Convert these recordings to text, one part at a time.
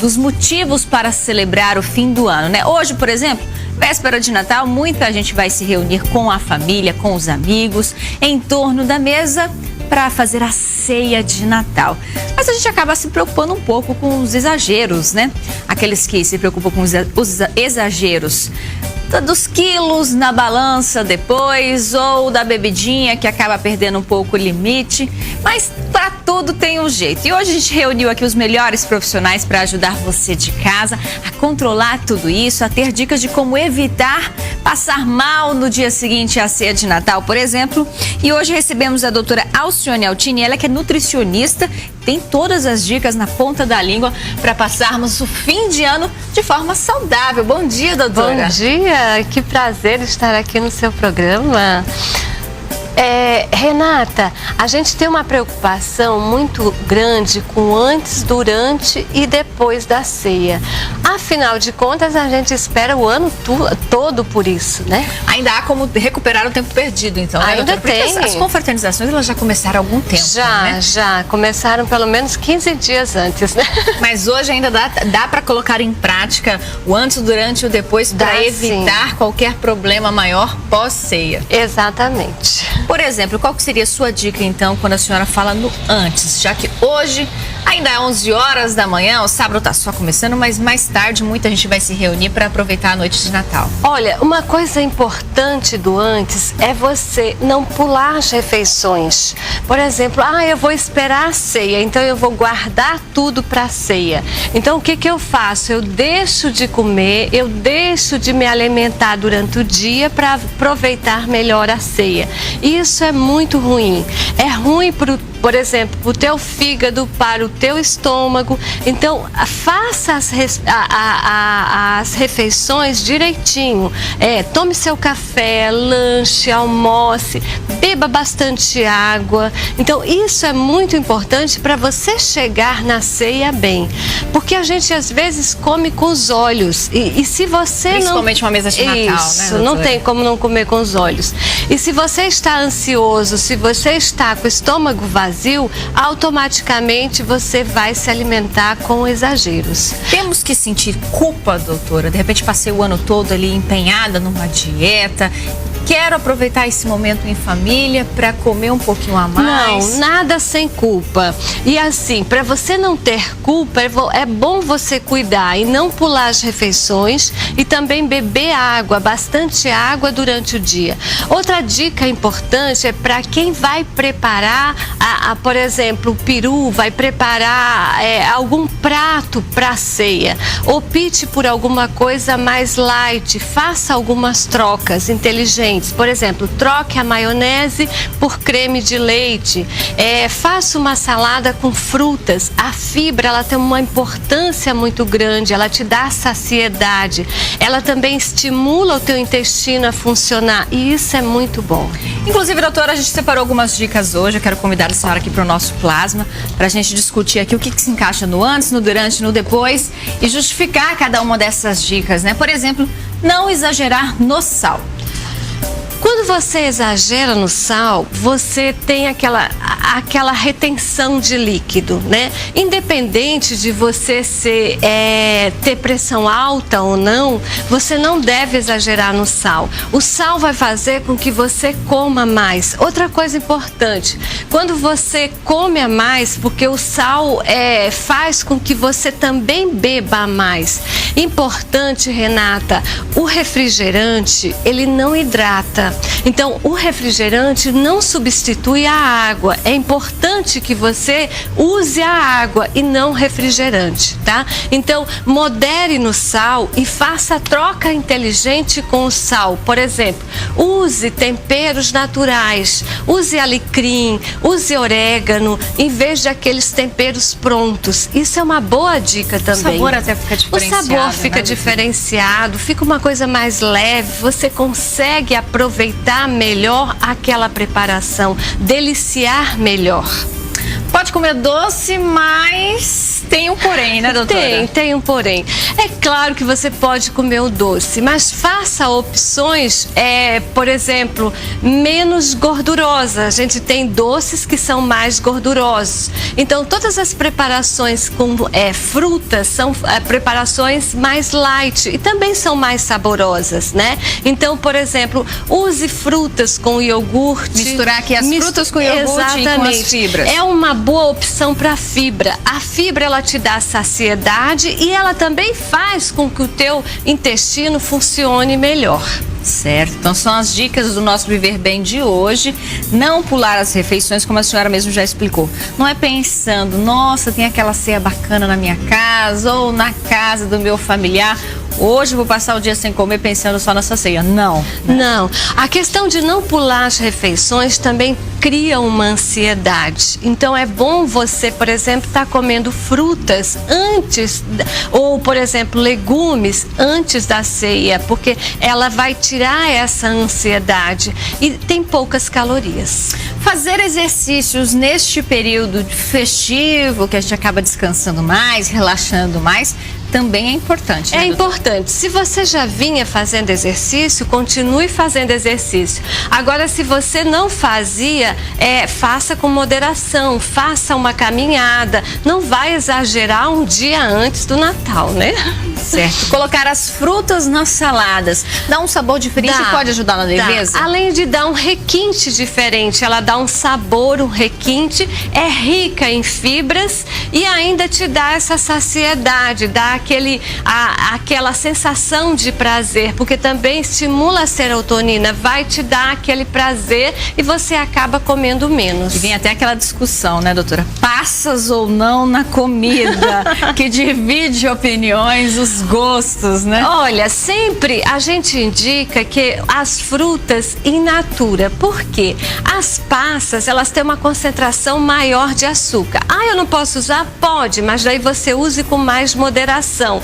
dos motivos para celebrar o fim do ano, né? Hoje, por exemplo, véspera de Natal, muita gente vai se reunir com a família, com os amigos, em torno da mesa para fazer a ceia de Natal. Mas a gente acaba se preocupando um pouco com os exageros, né? Aqueles que se preocupam com os exageros dos quilos na balança depois, ou da bebidinha que acaba perdendo um pouco o limite, mas para tudo tem um jeito. E hoje a gente reuniu aqui os melhores profissionais para ajudar você de casa a controlar tudo isso, a ter dicas de como evitar passar mal no dia seguinte à ceia de Natal, por exemplo. E hoje recebemos a doutora Alcione Altini, ela que é nutricionista, tem todas as dicas na ponta da língua para passarmos o fim de ano de forma saudável. Bom dia, doutora. Bom dia, que prazer estar aqui no seu programa. Renata, a gente tem uma preocupação muito grande com antes, durante e depois da ceia. Afinal de contas, a gente espera o ano todo por isso, né? Ainda há como recuperar o tempo perdido, então, né, ainda tem. As confraternizações, elas já começaram há algum tempo, né? Já começaram pelo menos 15 dias antes, né? Mas hoje ainda dá para colocar em prática o antes, o durante e o depois para evitar qualquer problema maior pós-ceia. Exatamente. Por exemplo, qual que seria a sua dica, então, quando a senhora fala no antes? Já que hoje ainda é 11 horas da manhã, o sábado está só começando, mas mais tarde muita gente vai se reunir para aproveitar a noite de Natal. Olha, uma coisa importante do antes é você não pular as refeições. Por exemplo, eu vou esperar a ceia, então eu vou guardar tudo para a ceia. Então, o que eu faço? Eu deixo de comer, eu deixo de me alimentar durante o dia para aproveitar melhor a ceia. Isso é muito ruim. É ruim por exemplo, para o teu fígado, para o teu estômago. Então, faça as refeições direitinho. Tome seu café, lanche, almoce, beba bastante água. Então, isso é muito importante para você chegar na ceia bem. Porque a gente, às vezes, come com os olhos. E se você Principalmente uma mesa de Natal, né, não tem como não comer com os olhos. E se você está ansioso, se você está com o estômago vazio, automaticamente você vai se alimentar com exageros. Temos que sentir culpa, doutora? De repente passei o ano todo ali empenhada numa dieta, quero aproveitar esse momento em família para comer um pouquinho a mais. Não, nada sem culpa. E assim, para você não ter culpa, é bom você cuidar e não pular as refeições e também beber água, bastante água durante o dia. Outra dica importante é para quem vai preparar, por exemplo, o peru, vai preparar algum prato para a ceia. Opte por alguma coisa mais light, faça algumas trocas inteligentes. Por exemplo, troque a maionese por creme de leite, faça uma salada com frutas. A fibra, ela tem uma importância muito grande, ela te dá saciedade, ela também estimula o teu intestino a funcionar e isso é muito bom. Inclusive, doutora, a gente separou algumas dicas hoje, eu quero convidar a senhora aqui para o nosso plasma, para a gente discutir aqui o que se encaixa no antes, no durante, no depois e justificar cada uma dessas dicas, né? Por exemplo, não exagerar no sal. Quando você exagera no sal, você tem aquela retenção de líquido, né? Independente de você ter pressão alta ou não, você não deve exagerar no sal. O sal vai fazer com que você coma mais. Outra coisa importante, quando você come a mais, porque o sal faz com que você também beba mais. Importante, Renata, o refrigerante, ele não hidrata. Então, o refrigerante não substitui a água. É importante que você use a água e não refrigerante, tá? Então, modere no sal e faça a troca inteligente com o sal. Por exemplo, use temperos naturais, use alecrim, use orégano, em vez de aqueles temperos prontos. Isso é uma boa dica também. O sabor até fica diferenciado. O sabor fica diferenciado, fica uma coisa mais leve, você consegue aproveitar melhor aquela preparação, deliciar melhor. Pode comer doce, mas tem um porém, né, doutora? Tem um porém. É claro que você pode comer o doce, mas faça opções, por exemplo, menos gordurosas. A gente tem doces que são mais gordurosos. Então, todas as preparações com frutas são preparações mais light e também são mais saborosas, né? Então, por exemplo, use frutas com iogurte. Misturar aqui as frutas com iogurte e com as fibras. É uma boa opção para fibra. A fibra, ela te dá saciedade e ela também faz com que o teu intestino funcione melhor. Certo, então são as dicas do nosso Viver Bem de hoje. Não pular as refeições, como a senhora mesmo já explicou. Não é pensando, nossa, tem aquela ceia bacana na minha casa ou na casa do meu familiar. Hoje eu vou passar o dia sem comer pensando só nessa ceia. Não. Não. A questão de não pular as refeições também cria uma ansiedade. Então é bom você, por exemplo, estar comendo frutas antes, ou, por exemplo, legumes antes da ceia, porque ela vai tirar essa ansiedade e tem poucas calorias. Fazer exercícios neste período festivo, que a gente acaba descansando mais, relaxando mais, também é importante, né, É importante. Se você já vinha fazendo exercício, continue fazendo exercício. Agora, se você não fazia, faça com moderação, faça uma caminhada. Não vai exagerar um dia antes do Natal, né? Certo. Colocar as frutas nas saladas dá um sabor diferente e pode ajudar na leveza? Além de dar um requinte diferente, ela dá um sabor, um requinte, é rica em fibras e ainda te dá essa saciedade, dá aquela sensação de prazer, porque também estimula a serotonina, vai te dar aquele prazer e você acaba comendo menos. E vem até aquela discussão, né, doutora? Passas ou não na comida, que divide opiniões, os gostos, né? Olha, sempre a gente indica que as frutas in natura, porque as passas, elas têm uma concentração maior de açúcar. Eu não posso usar? Pode, mas daí você use com mais moderação.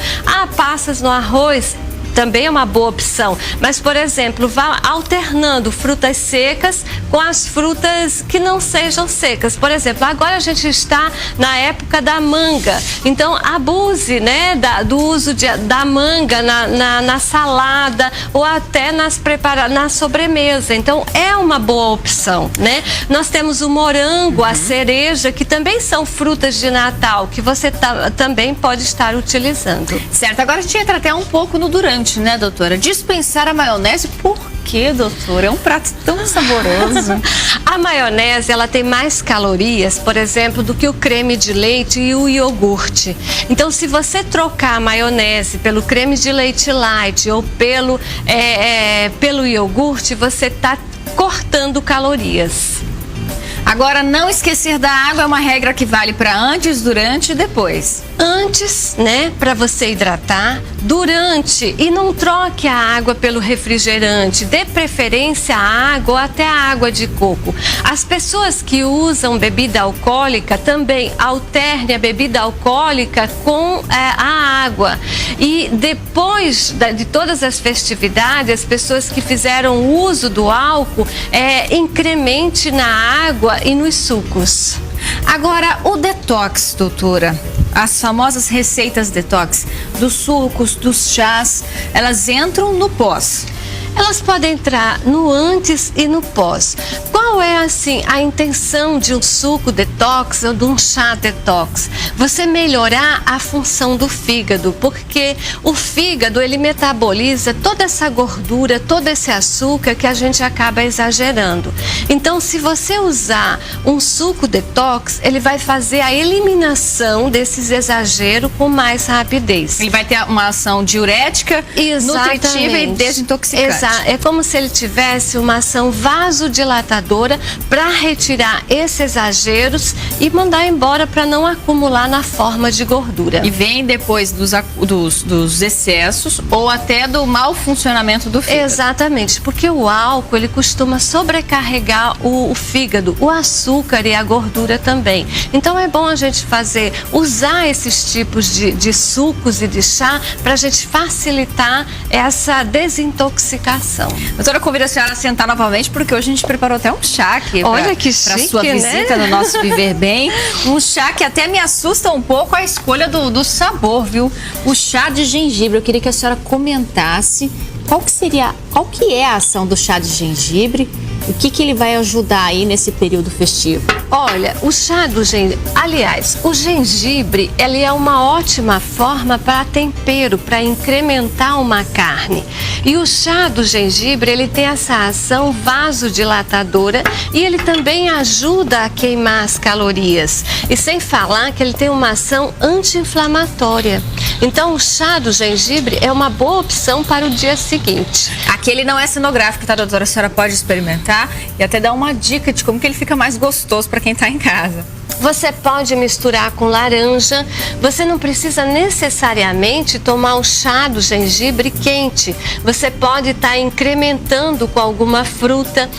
Passas no arroz também é uma boa opção, mas, por exemplo, vá alternando frutas secas com as frutas que não sejam secas. Por exemplo, agora a gente está na época da manga, então abuse, né, do uso da manga na salada ou até na sobremesa. Então é uma boa opção, né? Nós temos o morango, a cereja, que também são frutas de Natal, que você também pode estar utilizando. Certo, agora a gente entra até um pouco no durante, né, doutora? Dispensar a maionese, por quê, doutora? É um prato tão saboroso. A maionese, ela tem mais calorias, por exemplo, do que o creme de leite e o iogurte. Então, se você trocar a maionese pelo creme de leite light ou pelo iogurte, você está cortando calorias. Agora, não esquecer da água é uma regra que vale para antes, durante e depois. Antes, né, para você hidratar, durante, e não troque a água pelo refrigerante, dê preferência à água ou até a água de coco. As pessoas que usam bebida alcoólica também alterne a bebida alcoólica com a água. E depois de todas as festividades, as pessoas que fizeram uso do álcool, incremente na água e nos sucos. Agora, o detox, doutora. As famosas receitas detox dos sucos, dos chás, elas entram no pós. Elas podem entrar no antes e no pós. Qual é, assim, a intenção de um suco detox ou de um chá detox? Você melhorar a função do fígado, porque o fígado, ele metaboliza toda essa gordura, todo esse açúcar que a gente acaba exagerando. Então, se você usar um suco detox, ele vai fazer a eliminação desses exageros com mais rapidez. Ele vai ter uma ação diurética, nutritiva e desintoxicante. É como se ele tivesse uma ação vasodilatadora para retirar esses exageros e mandar embora para não acumular na forma de gordura. E vem depois dos excessos ou até do mau funcionamento do fígado. Exatamente, porque o álcool, ele costuma sobrecarregar o fígado, o açúcar e a gordura também. Então é bom a gente usar esses tipos de sucos e de chá para a gente facilitar essa desintoxicação medicação. Doutora, convido a senhora a sentar novamente, porque hoje a gente preparou até um chá aqui para sua visita, né? No nosso Viver Bem. Um chá que até me assusta um pouco a escolha do sabor, viu? O chá de gengibre. Eu queria que a senhora comentasse qual que é a ação do chá de gengibre, o que ele vai ajudar aí nesse período festivo. Olha, o chá do gengibre, aliás, o gengibre, ele é uma ótima forma para tempero, para incrementar uma carne. E o chá do gengibre, ele tem essa ação vasodilatadora e ele também ajuda a queimar as calorias. E sem falar que ele tem uma ação anti-inflamatória. Então, o chá do gengibre é uma boa opção para o dia seguinte. Aqui ele não é cenográfico, tá, doutora? A senhora pode experimentar e até dar uma dica de como que ele fica mais gostoso para quem está em casa. Você pode misturar com laranja, você não precisa necessariamente tomar o chá do gengibre quente. Você pode estar incrementando com alguma fruta.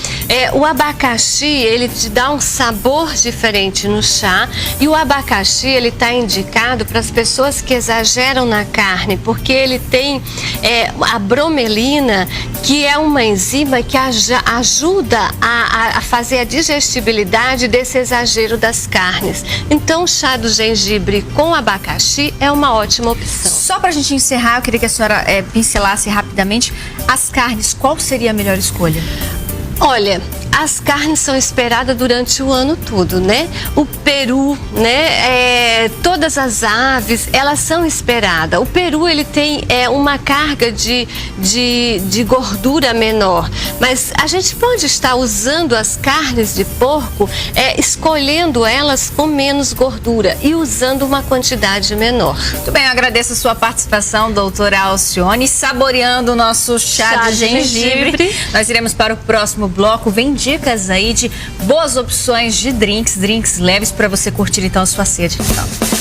O abacaxi, ele te dá um sabor diferente no chá, e o abacaxi, ele está indicado para as pessoas que exageram na carne, porque ele tem a bromelina, que é uma enzima que ajuda a fazer a digestibilidade desse exagero das carnes. Então, o chá do gengibre com abacaxi é uma ótima opção. Só para a gente encerrar, eu queria que a senhora pincelasse rapidamente as carnes. Qual seria a melhor escolha? Olha, as carnes são esperadas durante o ano todo, né? O peru, né? Todas as aves, elas são esperadas. O peru, ele tem uma carga de gordura menor, mas a gente pode estar usando as carnes de porco, escolhendo elas com menos gordura e usando uma quantidade menor. Muito bem, eu agradeço a sua participação, doutora Alcione, saboreando o nosso chá de gengibre. Nós iremos para o próximo bloco. Vem dicas aí de boas opções de drinks leves para você curtir então a sua ceia de Natal.